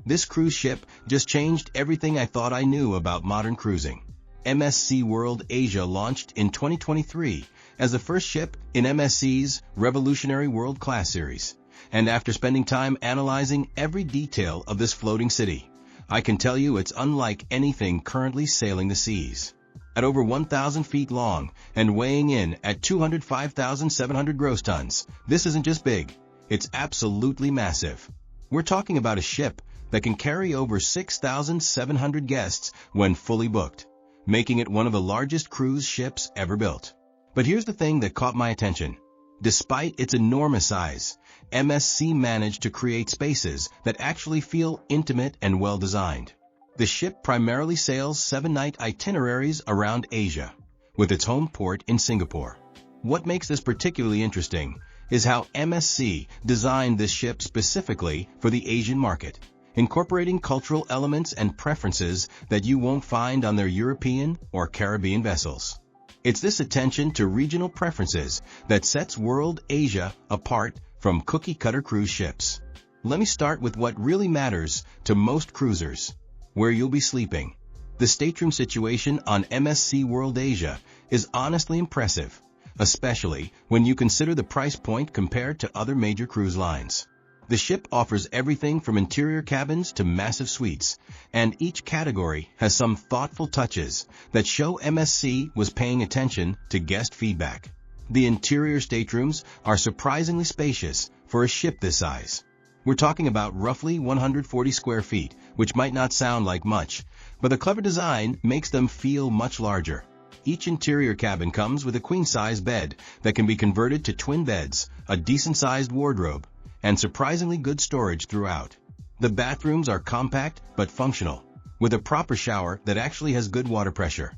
This cruise ship just changed everything I thought I knew about modern cruising. MSC World Asia launched in 2023 as the first ship in MSC's revolutionary World Class series. And after spending time analyzing every detail of this floating city, I can tell you it's unlike anything currently sailing the seas. At over 1,000 feet long and weighing in at 205,700 gross tons, this isn't just big, it's absolutely massive. We're talking about a ship that can carry over 6,700 guests when fully booked, making it one of the largest cruise ships ever built. But here's the thing that caught my attention. Despite its enormous size, MSC managed to create spaces that actually feel intimate and well-designed. The ship primarily sails 7-night itineraries around Asia, with its home port in Singapore. What makes this particularly interesting is how MSC designed this ship specifically for the Asian market, incorporating cultural elements and preferences that you won't find on their European or Caribbean vessels. It's this attention to regional preferences that sets World Asia apart from cookie-cutter cruise ships. Let me start with what really matters to most cruisers: where you'll be sleeping. The stateroom situation on MSC World Asia is honestly impressive, especially when you consider the price point compared to other major cruise lines. The ship offers everything from interior cabins to massive suites, and each category has some thoughtful touches that show MSC was paying attention to guest feedback. The interior staterooms are surprisingly spacious for a ship this size. We're talking about roughly 140 square feet, which might not sound like much, but the clever design makes them feel much larger. Each interior cabin comes with a queen-size bed that can be converted to twin beds, a decent-sized wardrobe, and surprisingly good storage throughout. The bathrooms are compact but functional, with a proper shower that actually has good water pressure.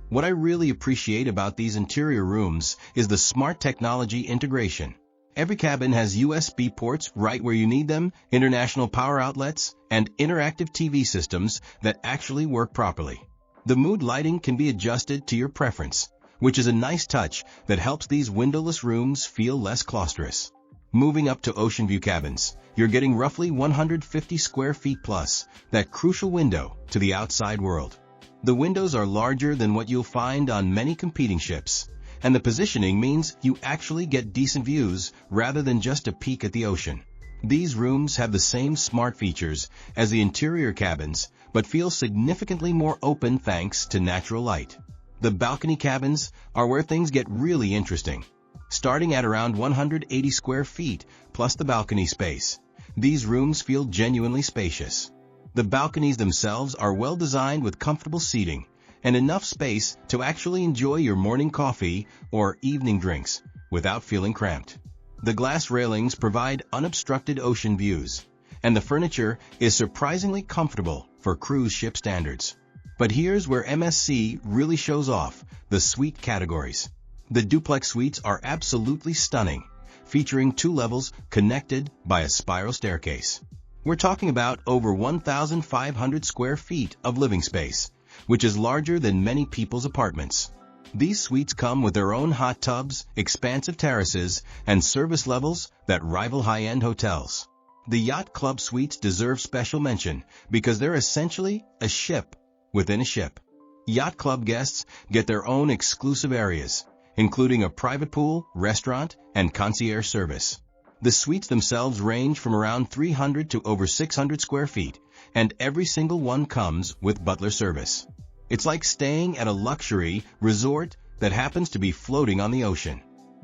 What I really appreciate about these interior rooms is the smart technology integration. Every cabin has USB ports right where you need them, international power outlets, and interactive TV systems that actually work properly. The mood lighting can be adjusted to your preference, which is a nice touch that helps these windowless rooms feel less claustrophobic. Moving up to ocean view cabins, you're getting roughly 150 square feet plus that crucial window to the outside world. The windows are larger than what you'll find on many competing ships, and the positioning means you actually get decent views rather than just a peek at the ocean. These rooms have the same smart features as the interior cabins, but feel significantly more open thanks to natural light. The balcony cabins are where things get really interesting. Starting at around 180 square feet plus the balcony space, these rooms feel genuinely spacious. The balconies themselves are well designed with comfortable seating and enough space to actually enjoy your morning coffee or evening drinks without feeling cramped. The glass railings provide unobstructed ocean views, and the furniture is surprisingly comfortable for cruise ship standards. But here's where MSC really shows off the suite categories. The duplex suites are absolutely stunning, featuring 2 levels connected by a spiral staircase. We're talking about over 1,500 square feet of living space, which is larger than many people's apartments. These suites come with their own hot tubs, expansive terraces, and service levels that rival high-end hotels. The Yacht Club suites deserve special mention because they're essentially a ship within a ship. Yacht Club guests get their own exclusive areas, including a private pool, restaurant, and concierge service. The suites themselves range from around 300 to over 600 square feet, and every single one comes with butler service. It's like staying at a luxury resort that happens to be floating on the ocean.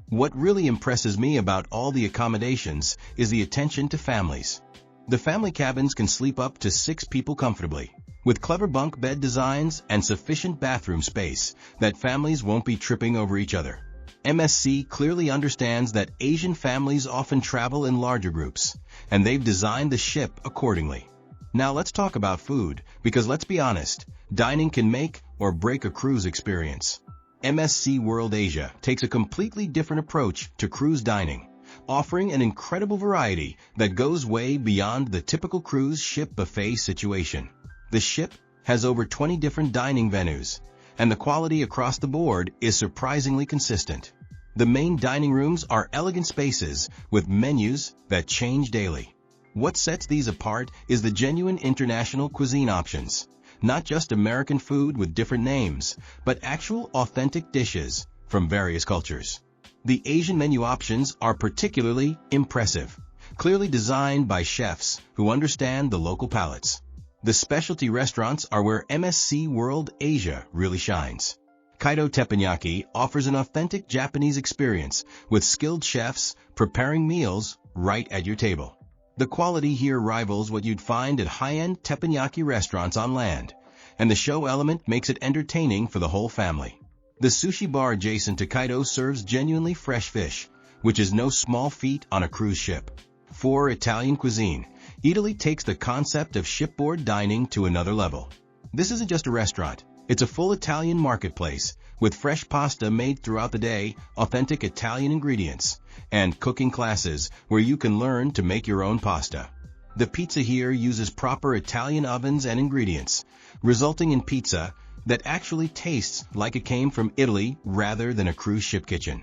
What really impresses me about all the accommodations is the attention to families. The family cabins can sleep up to 6 people comfortably, with clever bunk bed designs and sufficient bathroom space that families won't be tripping over each other. MSC clearly understands that Asian families often travel in larger groups, and they've designed the ship accordingly. Now let's talk about food, because let's be honest, dining can make or break a cruise experience. MSC World Asia takes a completely different approach to cruise dining, offering an incredible variety that goes way beyond the typical cruise ship buffet situation. The ship has over 20 different dining venues, and the quality across the board is surprisingly consistent. The main dining rooms are elegant spaces with menus that change daily. What sets these apart is the genuine international cuisine options. Not just American food with different names, but actual authentic dishes from various cultures. The Asian menu options are particularly impressive, clearly designed by chefs who understand the local palates. The specialty restaurants are where MSC World Asia really shines. Kaido Teppanyaki offers an authentic Japanese experience with skilled chefs preparing meals right at your table. The quality here rivals what you'd find at high-end teppanyaki restaurants on land, and the show element makes it entertaining for the whole family. The sushi bar adjacent to Kaido serves genuinely fresh fish, which is no small feat on a cruise ship. For Italian cuisine, Italy takes the concept of shipboard dining to another level. This isn't just a restaurant, it's a full Italian marketplace, with fresh pasta made throughout the day, authentic Italian ingredients, and cooking classes where you can learn to make your own pasta. The pizza here uses proper Italian ovens and ingredients, resulting in pizza that actually tastes like it came from Italy rather than a cruise ship kitchen.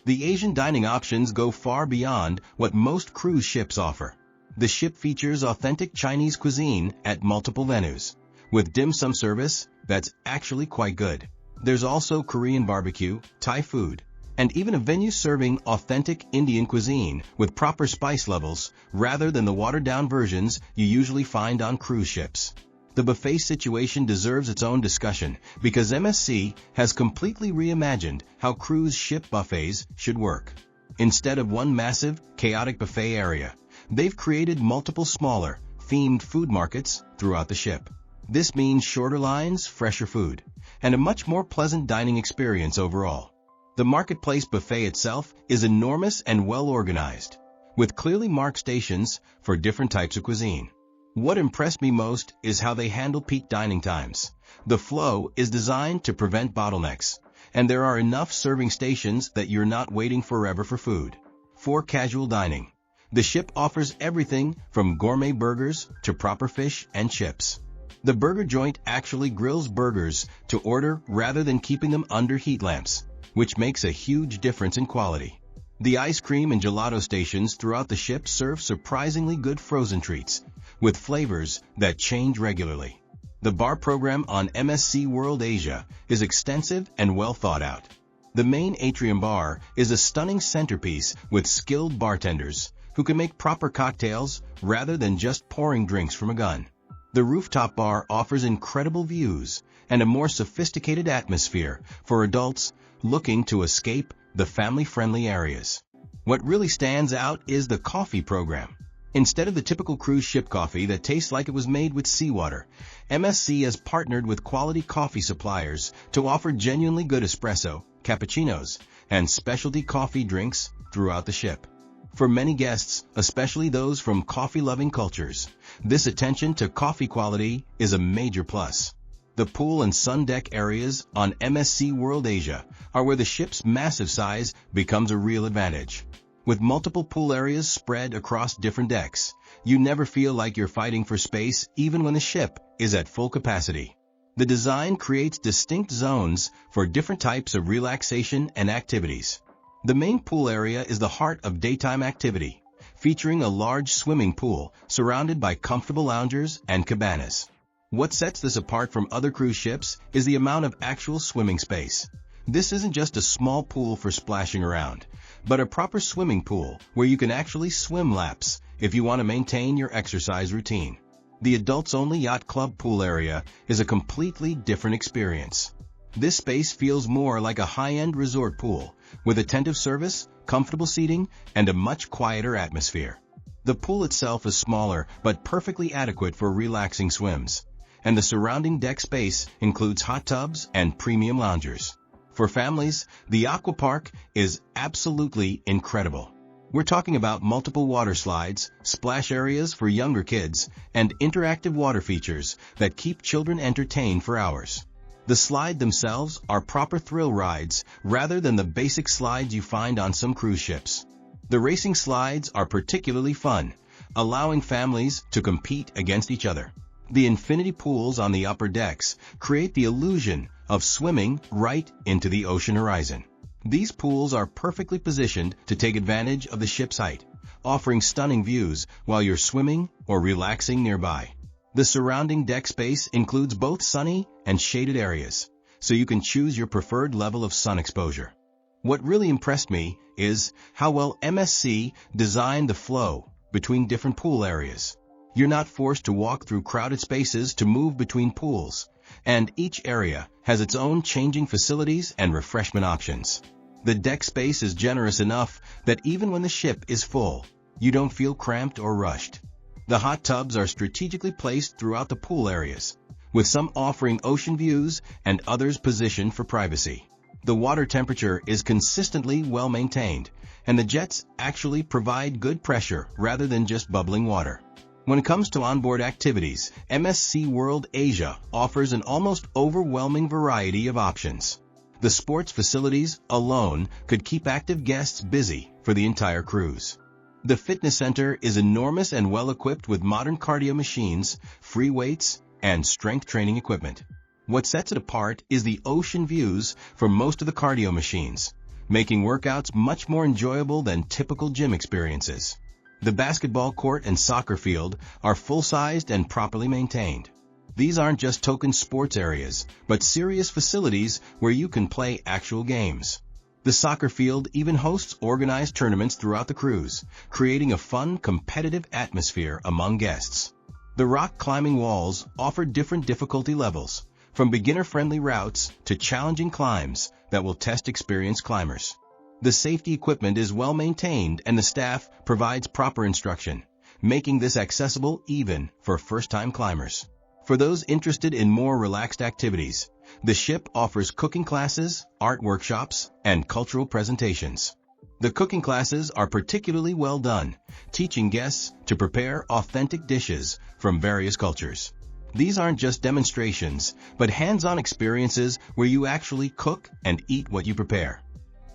The Asian dining options go far beyond what most cruise ships offer. The ship features authentic Chinese cuisine at multiple venues, with dim sum service that's actually quite good. There's also Korean barbecue, Thai food, and even a venue serving authentic Indian cuisine with proper spice levels rather than the watered-down versions you usually find on cruise ships. The buffet situation deserves its own discussion because MSC has completely reimagined how cruise ship buffets should work. Instead of one massive, chaotic buffet area, they've created multiple smaller, themed food markets throughout the ship. This means shorter lines, fresher food, and a much more pleasant dining experience overall. The marketplace buffet itself is enormous and well organized, with clearly marked stations for different types of cuisine. What impressed me most is how they handle peak dining times. The flow is designed to prevent bottlenecks, and there are enough serving stations that you're not waiting forever for food. For casual dining, the ship offers everything from gourmet burgers to proper fish and chips. The burger joint actually grills burgers to order rather than keeping them under heat lamps, which makes a huge difference in quality. The ice cream and gelato stations throughout the ship serve surprisingly good frozen treats, with flavors that change regularly. The bar program on MSC World Asia is extensive and well thought out. The main atrium bar is a stunning centerpiece with skilled bartenders who can make proper cocktails rather than just pouring drinks from a gun. The rooftop bar offers incredible views and a more sophisticated atmosphere for adults looking to escape the family-friendly areas. What really stands out is the coffee program. Instead of the typical cruise ship coffee that tastes like it was made with seawater, MSC has partnered with quality coffee suppliers to offer genuinely good espresso, cappuccinos, and specialty coffee drinks throughout the ship. For many guests, especially those from coffee-loving cultures, this attention to coffee quality is a major plus. The pool and sun deck areas on MSC World Asia are where the ship's massive size becomes a real advantage. With multiple pool areas spread across different decks, you never feel like you're fighting for space even when the ship is at full capacity. The design creates distinct zones for different types of relaxation and activities. The main pool area is the heart of daytime activity, featuring a large swimming pool surrounded by comfortable loungers and cabanas. What sets this apart from other cruise ships is the amount of actual swimming space. This isn't just a small pool for splashing around, but a proper swimming pool where you can actually swim laps if you want to maintain your exercise routine. The adults-only yacht club pool area is a completely different experience. This space feels more like a high-end resort pool, with attentive service, comfortable seating, and a much quieter atmosphere. The pool itself is smaller but perfectly adequate for relaxing swims, and the surrounding deck space includes hot tubs and premium loungers. For families, the aqua park is absolutely incredible. We're talking about multiple water slides, splash areas for younger kids, and interactive water features that keep children entertained for hours. The slides themselves are proper thrill rides rather than the basic slides you find on some cruise ships. The racing slides are particularly fun, allowing families to compete against each other. The infinity pools on the upper decks create the illusion of swimming right into the ocean horizon. These pools are perfectly positioned to take advantage of the ship's height, offering stunning views while you're swimming or relaxing nearby. The surrounding deck space includes both sunny and shaded areas, so you can choose your preferred level of sun exposure. What really impressed me is how well MSC designed the flow between different pool areas. You're not forced to walk through crowded spaces to move between pools, and each area has its own changing facilities and refreshment options. The deck space is generous enough that even when the ship is full, you don't feel cramped or rushed. The hot tubs are strategically placed throughout the pool areas, with some offering ocean views and others positioned for privacy. The water temperature is consistently well maintained, and the jets actually provide good pressure rather than just bubbling water. When it comes to onboard activities, MSC World Asia offers an almost overwhelming variety of options. The sports facilities alone could keep active guests busy for the entire cruise. The fitness center is enormous and well-equipped with modern cardio machines, free weights, and strength training equipment. What sets it apart is the ocean views for most of the cardio machines, making workouts much more enjoyable than typical gym experiences. The basketball court and soccer field are full-sized and properly maintained. These aren't just token sports areas, but serious facilities where you can play actual games. The soccer field even hosts organized tournaments throughout the cruise, creating a fun, competitive atmosphere among guests. The rock climbing walls offer different difficulty levels, from beginner-friendly routes to challenging climbs that will test experienced climbers. The safety equipment is well maintained and the staff provides proper instruction, making this accessible even for first-time climbers. For those interested in more relaxed activities, the ship offers cooking classes, art workshops, and cultural presentations. The cooking classes are particularly well done, teaching guests to prepare authentic dishes from various cultures. These aren't just demonstrations, but hands-on experiences where you actually cook and eat what you prepare.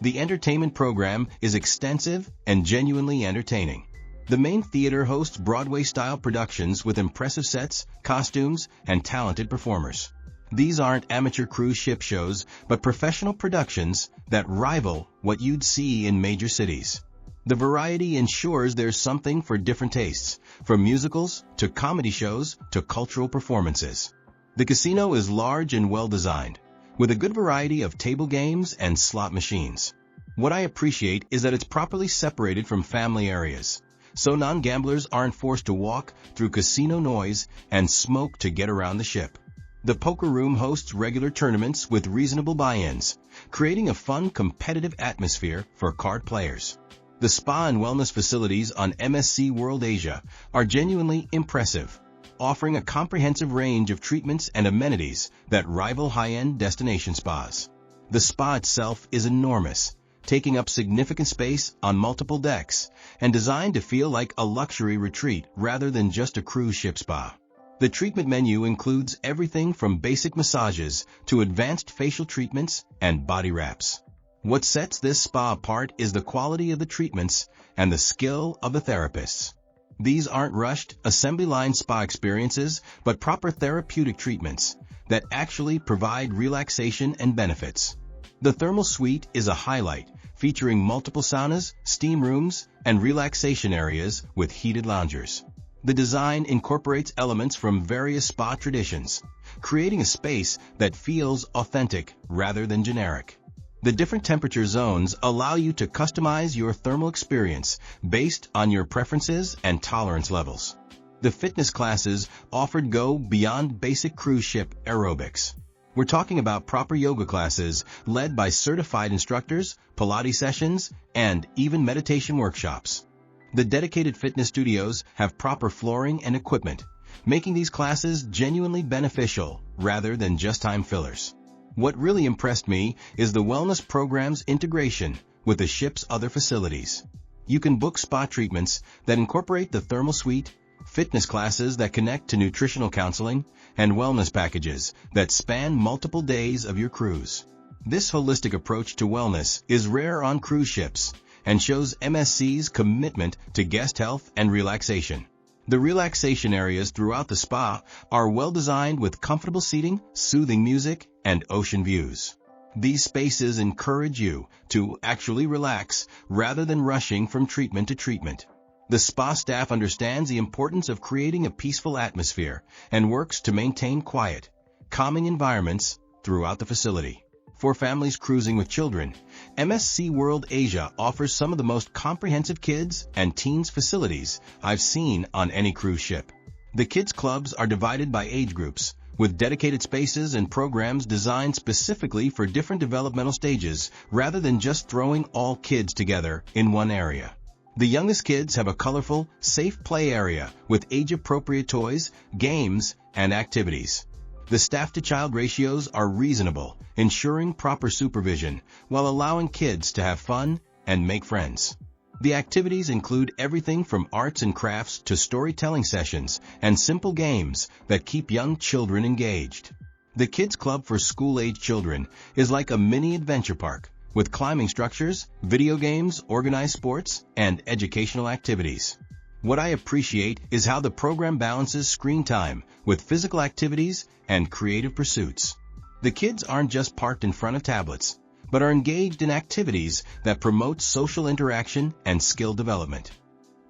The entertainment program is extensive and genuinely entertaining. The main theater hosts Broadway-style productions with impressive sets, costumes, and talented performers. These aren't amateur cruise ship shows, but professional productions that rival what you'd see in major cities. The variety ensures there's something for different tastes, from musicals to comedy shows to cultural performances. The casino is large and well-designed, with a good variety of table games and slot machines. What I appreciate is that it's properly separated from family areas, so non-gamblers aren't forced to walk through casino noise and smoke to get around the ship. The poker room hosts regular tournaments with reasonable buy-ins, creating a fun, competitive atmosphere for card players. The spa and wellness facilities on MSC World Asia are genuinely impressive, offering a comprehensive range of treatments and amenities that rival high-end destination spas. The spa itself is enormous, taking up significant space on multiple decks and designed to feel like a luxury retreat rather than just a cruise ship spa. The treatment menu includes everything from basic massages to advanced facial treatments and body wraps. What sets this spa apart is the quality of the treatments and the skill of the therapists. These aren't rushed, assembly line spa experiences, but proper therapeutic treatments that actually provide relaxation and benefits. The thermal suite is a highlight, featuring multiple saunas, steam rooms, and relaxation areas with heated loungers. The design incorporates elements from various spa traditions, creating a space that feels authentic rather than generic. The different temperature zones allow you to customize your thermal experience based on your preferences and tolerance levels. The fitness classes offered go beyond basic cruise ship aerobics. We're talking about proper yoga classes led by certified instructors, Pilates sessions, and even meditation workshops. The dedicated fitness studios have proper flooring and equipment, making these classes genuinely beneficial rather than just time fillers. What really impressed me is the wellness program's integration with the ship's other facilities. You can book spa treatments that incorporate the thermal suite, fitness classes that connect to nutritional counseling, and wellness packages that span multiple days of your cruise. This holistic approach to wellness is rare on cruise ships and shows MSC's commitment to guest health and relaxation. The relaxation areas throughout the spa are well designed with comfortable seating, soothing music, and ocean views. These spaces encourage you to actually relax rather than rushing from treatment to treatment. The spa staff understands the importance of creating a peaceful atmosphere and works to maintain quiet, calming environments throughout the facility. For families cruising with children, MSC World Asia offers some of the most comprehensive kids and teens facilities I've seen on any cruise ship. The kids clubs are divided by age groups, with dedicated spaces and programs designed specifically for different developmental stages rather than just throwing all kids together in one area. The youngest kids have a colorful, safe play area with age-appropriate toys, games, and activities. The staff-to-child ratios are reasonable, ensuring proper supervision while allowing kids to have fun and make friends. The activities include everything from arts and crafts to storytelling sessions and simple games that keep young children engaged. The Kids Club for school-age children is like a mini adventure park, with climbing structures, video games, organized sports, and educational activities. What I appreciate is how the program balances screen time with physical activities and creative pursuits. The kids aren't just parked in front of tablets, but are engaged in activities that promote social interaction and skill development.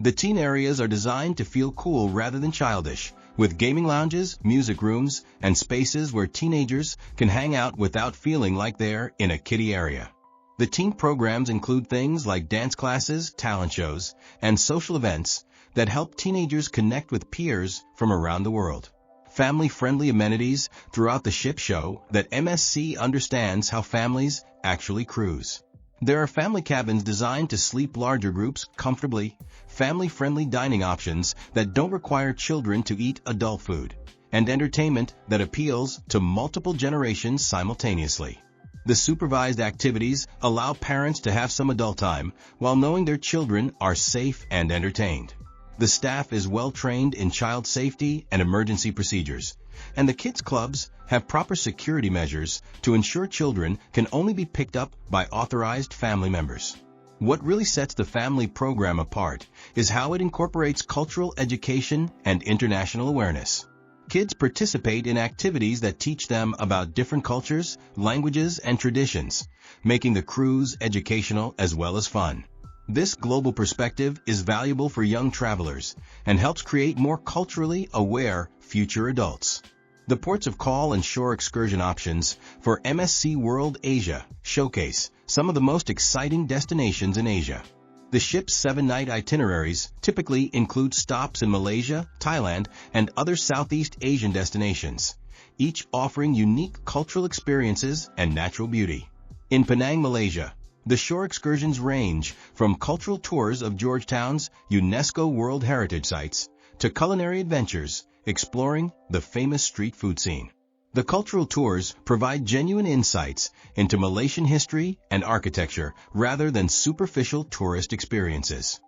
The teen areas are designed to feel cool rather than childish, with gaming lounges, music rooms, and spaces where teenagers can hang out without feeling like they're in a kiddie area. The teen programs include things like dance classes, talent shows, and social events that help teenagers connect with peers from around the world. Family-friendly amenities throughout the ship show that MSC understands how families actually cruise. There are family cabins designed to sleep larger groups comfortably, family-friendly dining options that don't require children to eat adult food, and entertainment that appeals to multiple generations simultaneously. The supervised activities allow parents to have some adult time while knowing their children are safe and entertained. The staff is well trained in child safety and emergency procedures, and the kids clubs have proper security measures to ensure children can only be picked up by authorized family members. What really sets the family program apart is how it incorporates cultural education and international awareness. Kids participate in activities that teach them about different cultures, languages, and traditions, making the cruise educational as well as fun. This global perspective is valuable for young travelers and helps create more culturally aware future adults. The ports of call and shore excursion options for MSC World Asia showcase some of the most exciting destinations in Asia. The ship's 7-night itineraries typically include stops in Malaysia, Thailand, and other Southeast Asian destinations, each offering unique cultural experiences and natural beauty. In Penang, Malaysia, the shore excursions range from cultural tours of Georgetown's UNESCO World Heritage Sites to culinary adventures exploring the famous street food scene. The cultural tours provide genuine insights into Malaysian history and architecture rather than superficial tourist experiences.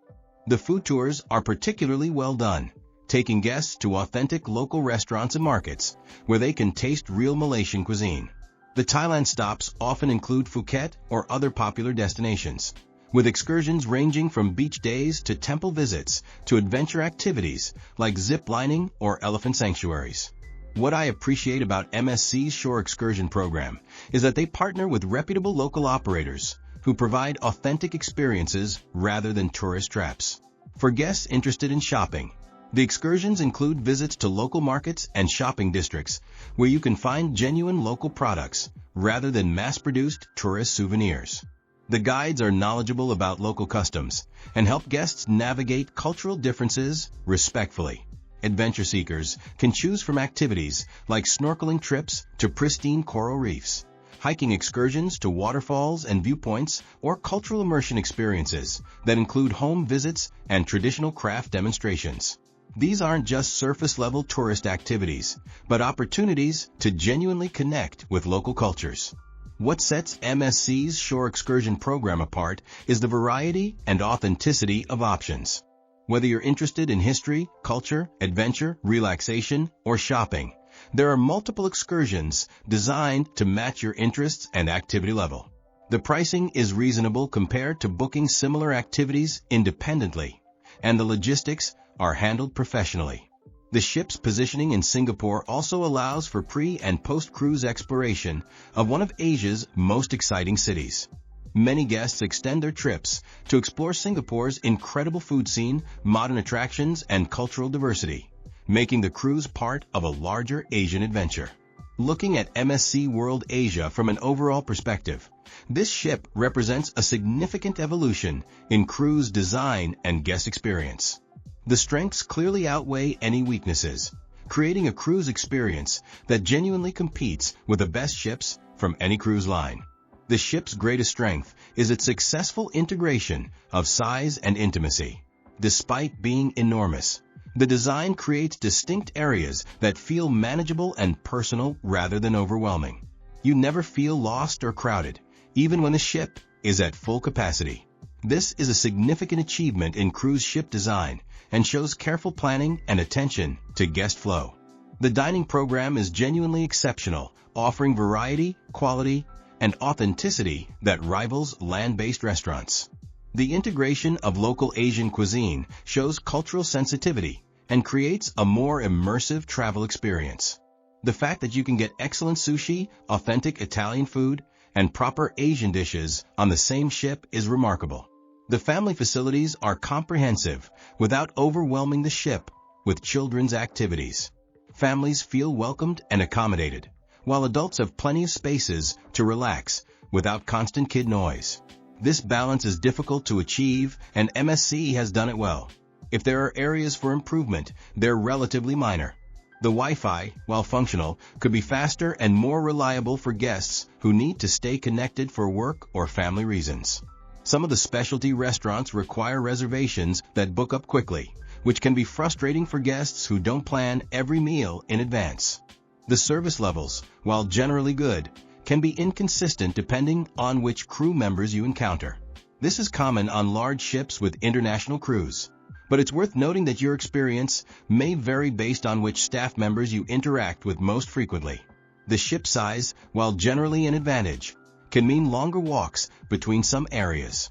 The food tours are particularly well done, taking guests to authentic local restaurants and markets where they can taste real Malaysian cuisine. The Thailand stops often include Phuket or other popular destinations, with excursions ranging from beach days to temple visits to adventure activities like zip lining or elephant sanctuaries. What I appreciate about MSC's shore excursion program is that they partner with reputable local operators who provide authentic experiences rather than tourist traps. For guests interested in shopping, the excursions include visits to local markets and shopping districts where you can find genuine local products rather than mass-produced tourist souvenirs. The guides are knowledgeable about local customs and help guests navigate cultural differences respectfully. Adventure seekers can choose from activities like snorkeling trips to pristine coral reefs, hiking excursions to waterfalls and viewpoints, or cultural immersion experiences that include home visits and traditional craft demonstrations. These aren't just surface-level tourist activities, but opportunities to genuinely connect with local cultures. What sets MSC's shore excursion program apart is the variety and authenticity of options. Whether you're interested in history, culture, adventure, relaxation, or shopping, there are multiple excursions designed to match your interests and activity level. The pricing is reasonable compared to booking similar activities independently, and the logistics are handled professionally. The ship's positioning in Singapore also allows for pre- and post-cruise exploration of one of Asia's most exciting cities. Many guests extend their trips to explore Singapore's incredible food scene, modern attractions, and cultural diversity, making the cruise part of a larger Asian adventure. Looking at MSC World Asia from an overall perspective, this ship represents a significant evolution in cruise design and guest experience. The strengths clearly outweigh any weaknesses, creating a cruise experience that genuinely competes with the best ships from any cruise line. The ship's greatest strength is its successful integration of size and intimacy. Despite being enormous, the design creates distinct areas that feel manageable and personal rather than overwhelming. You never feel lost or crowded, even when the ship is at full capacity. This is a significant achievement in cruise ship design and shows careful planning and attention to guest flow. The dining program is genuinely exceptional, offering variety, quality, and authenticity that rivals land-based restaurants. The integration of local Asian cuisine shows cultural sensitivity and creates a more immersive travel experience. The fact that you can get excellent sushi, authentic Italian food, and proper Asian dishes on the same ship is remarkable. The family facilities are comprehensive without overwhelming the ship with children's activities. Families feel welcomed and accommodated, while adults have plenty of spaces to relax without constant kid noise. This balance is difficult to achieve, and MSC has done it well. If there are areas for improvement, they're relatively minor. The Wi-Fi, while functional, could be faster and more reliable for guests who need to stay connected for work or family reasons. Some of the specialty restaurants require reservations that book up quickly, which can be frustrating for guests who don't plan every meal in advance. The service levels, while generally good, can be inconsistent depending on which crew members you encounter. This is common on large ships with international crews, but it's worth noting that your experience may vary based on which staff members you interact with most frequently. The ship size, while generally an advantage, can mean longer walks between some areas.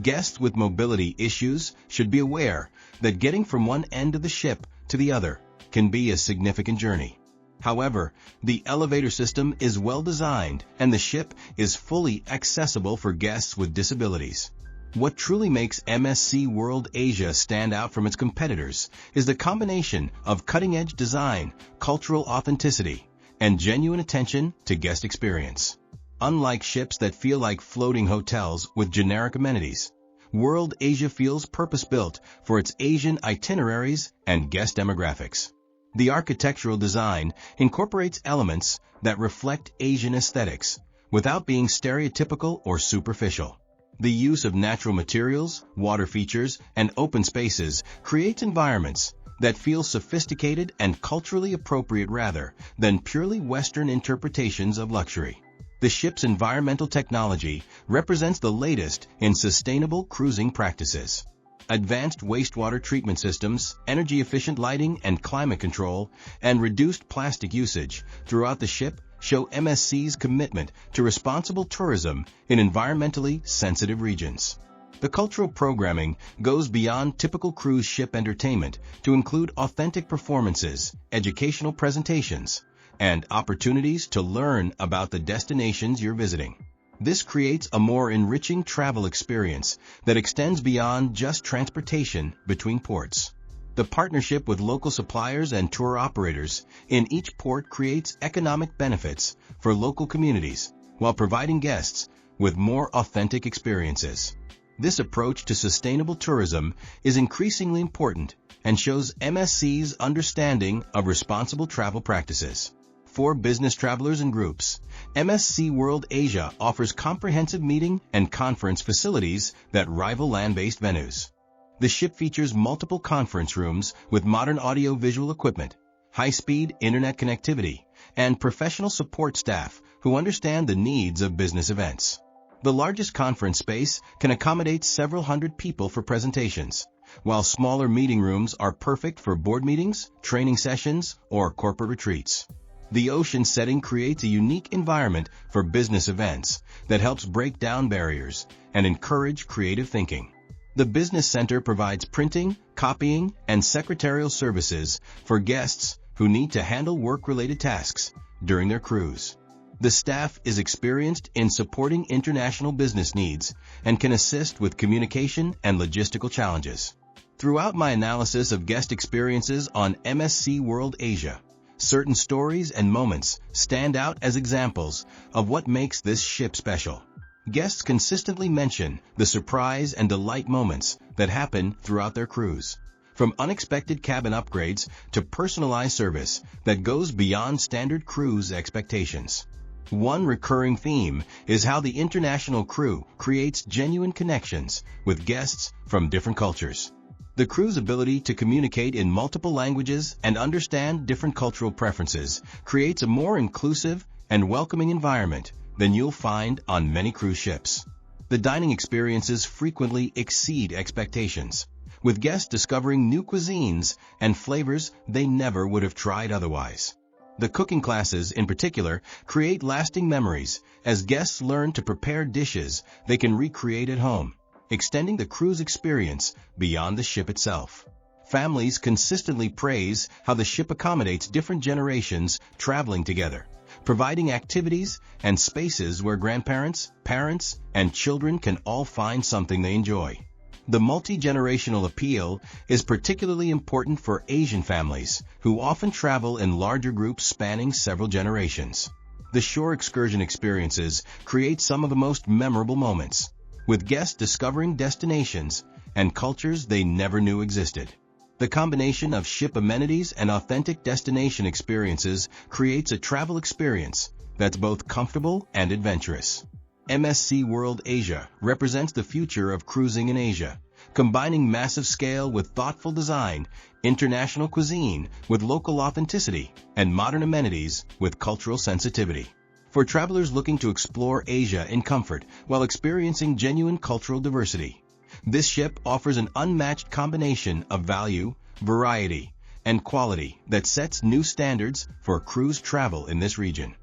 Guests with mobility issues should be aware that getting from one end of the ship to the other can be a significant journey. However, the elevator system is well designed and the ship is fully accessible for guests with disabilities. What truly makes MSC World Asia stand out from its competitors is the combination of cutting-edge design, cultural authenticity, and genuine attention to guest experience. Unlike ships that feel like floating hotels with generic amenities, World Asia feels purpose-built for its Asian itineraries and guest demographics. The architectural design incorporates elements that reflect Asian aesthetics without being stereotypical or superficial. The use of natural materials, water features, and open spaces creates environments that feel sophisticated and culturally appropriate rather than purely Western interpretations of luxury. The ship's environmental technology represents the latest in sustainable cruising practices. Advanced wastewater treatment systems, energy-efficient lighting and climate control, and reduced plastic usage throughout the ship show MSC's commitment to responsible tourism in environmentally sensitive regions. The cultural programming goes beyond typical cruise ship entertainment to include authentic performances, educational presentations, and opportunities to learn about the destinations you're visiting. This creates a more enriching travel experience that extends beyond just transportation between ports. The partnership with local suppliers and tour operators in each port creates economic benefits for local communities while providing guests with more authentic experiences. This approach to sustainable tourism is increasingly important and shows MSC's understanding of responsible travel practices. For business travelers and groups, MSC World Asia offers comprehensive meeting and conference facilities that rival land-based venues. The ship features multiple conference rooms with modern audio-visual equipment, high-speed internet connectivity, and professional support staff who understand the needs of business events. The largest conference space can accommodate several hundred people for presentations, while smaller meeting rooms are perfect for board meetings, training sessions, or corporate retreats. The ocean setting creates a unique environment for business events that helps break down barriers and encourage creative thinking. The business center provides printing, copying, and secretarial services for guests who need to handle work-related tasks during their cruise. The staff is experienced in supporting international business needs and can assist with communication and logistical challenges. Throughout my analysis of guest experiences on MSC World Asia, certain stories and moments stand out as examples of what makes this ship special. Guests consistently mention the surprise and delight moments that happen throughout their cruise, from unexpected cabin upgrades to personalized service that goes beyond standard cruise expectations. One recurring theme is how the international crew creates genuine connections with guests from different cultures. The crew's ability to communicate in multiple languages and understand different cultural preferences creates a more inclusive and welcoming environment than you'll find on many cruise ships. The dining experiences frequently exceed expectations, with guests discovering new cuisines and flavors they never would have tried otherwise. The cooking classes, in particular, create lasting memories as guests learn to prepare dishes they can recreate at home, extending the cruise experience beyond the ship itself. Families consistently praise how the ship accommodates different generations traveling together, providing activities and spaces where grandparents, parents, and children can all find something they enjoy. The multi-generational appeal is particularly important for Asian families, who often travel in larger groups spanning several generations. The shore excursion experiences create some of the most memorable moments, with guests discovering destinations and cultures they never knew existed. The combination of ship amenities and authentic destination experiences creates a travel experience that's both comfortable and adventurous. MSC World Asia represents the future of cruising in Asia, combining massive scale with thoughtful design, international cuisine with local authenticity, and modern amenities with cultural sensitivity. For travelers looking to explore Asia in comfort while experiencing genuine cultural diversity, this ship offers an unmatched combination of value, variety, and quality that sets new standards for cruise travel in this region.